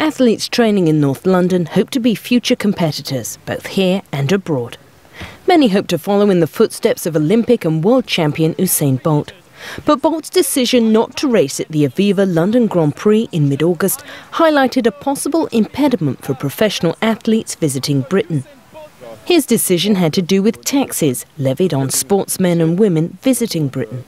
Athletes training in North London hope to be future competitors, both here and abroad. Many hope to follow in the footsteps of Olympic and world champion Usain Bolt. But Bolt's decision not to race at the Aviva London Grand Prix in mid-August highlighted a possible impediment for professional athletes visiting Britain. His decision had to do with taxes levied on sportsmen and women visiting Britain.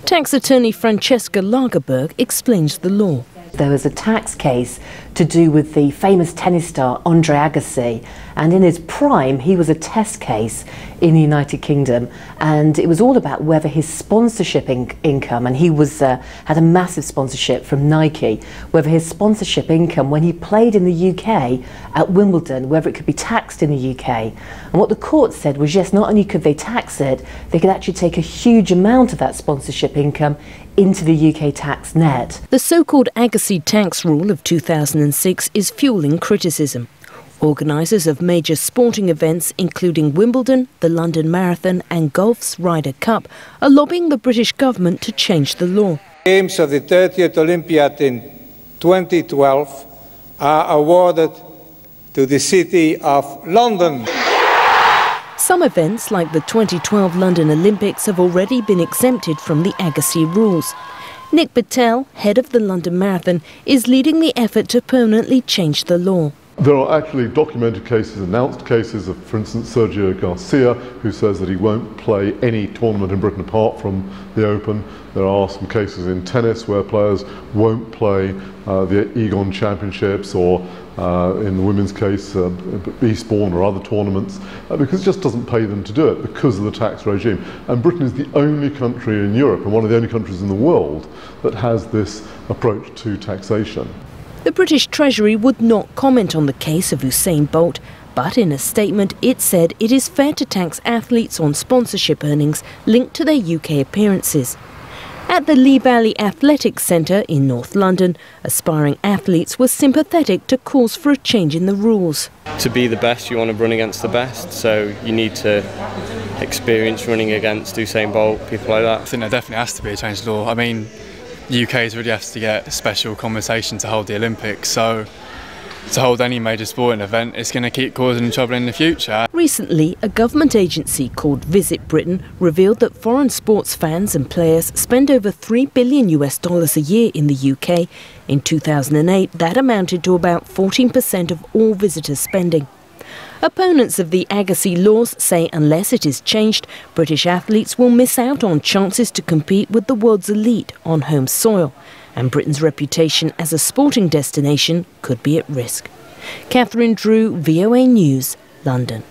Tax attorney Francesca Lagerberg explains the law. There was a tax case to do with the famous tennis star Andre Agassi, and in his prime he was a test case in the United Kingdom, and it was all about whether his sponsorship income, and he had a massive sponsorship from Nike, whether his sponsorship income when he played in the UK at Wimbledon, whether it could be taxed in the UK. And what the court said was yes, not only could they tax it, they could actually take a huge amount of that sponsorship income into the UK tax net. The so-called Agassi tax rule of 2006 is fueling criticism. Organisers of major sporting events, including Wimbledon, the London Marathon and golf's Ryder Cup, are lobbying the British government to change the law. Games of the 30th Olympiad in 2012 are awarded to the City of London. Some events, like the 2012 London Olympics, have already been exempted from the Agassi rules. Nick Patel, head of the London Marathon, is leading the effort to permanently change the law. There are actually documented cases, announced cases of, for instance, Sergio Garcia, who says that he won't play any tournament in Britain apart from the Open. There are some cases in tennis where players won't play the Egon Championships, or in the women's case, Eastbourne or other tournaments, because it just doesn't pay them to do it because of the tax regime. And Britain is the only country in Europe, and one of the only countries in the world, that has this approach to taxation. The British Treasury would not comment on the case of Usain Bolt, but in a statement it said it is fair to tax athletes on sponsorship earnings linked to their UK appearances. At the Lee Valley Athletics Centre in North London, aspiring athletes were sympathetic to calls for a change in the rules. To be the best, you want to run against the best, so you need to experience running against Usain Bolt, people like that. I think there definitely has to be a change in law. I mean, the UK really has to get a special compensation to hold the Olympics, so to hold any major sporting event, it's going to keep causing trouble in the future. Recently, a government agency called Visit Britain revealed that foreign sports fans and players spend over $3 billion a year in the UK. In 2008, that amounted to about 14% of all visitors' spending. Opponents of the Agassi laws say unless it is changed, British athletes will miss out on chances to compete with the world's elite on home soil, and Britain's reputation as a sporting destination could be at risk. Catherine Drew, VOA News, London.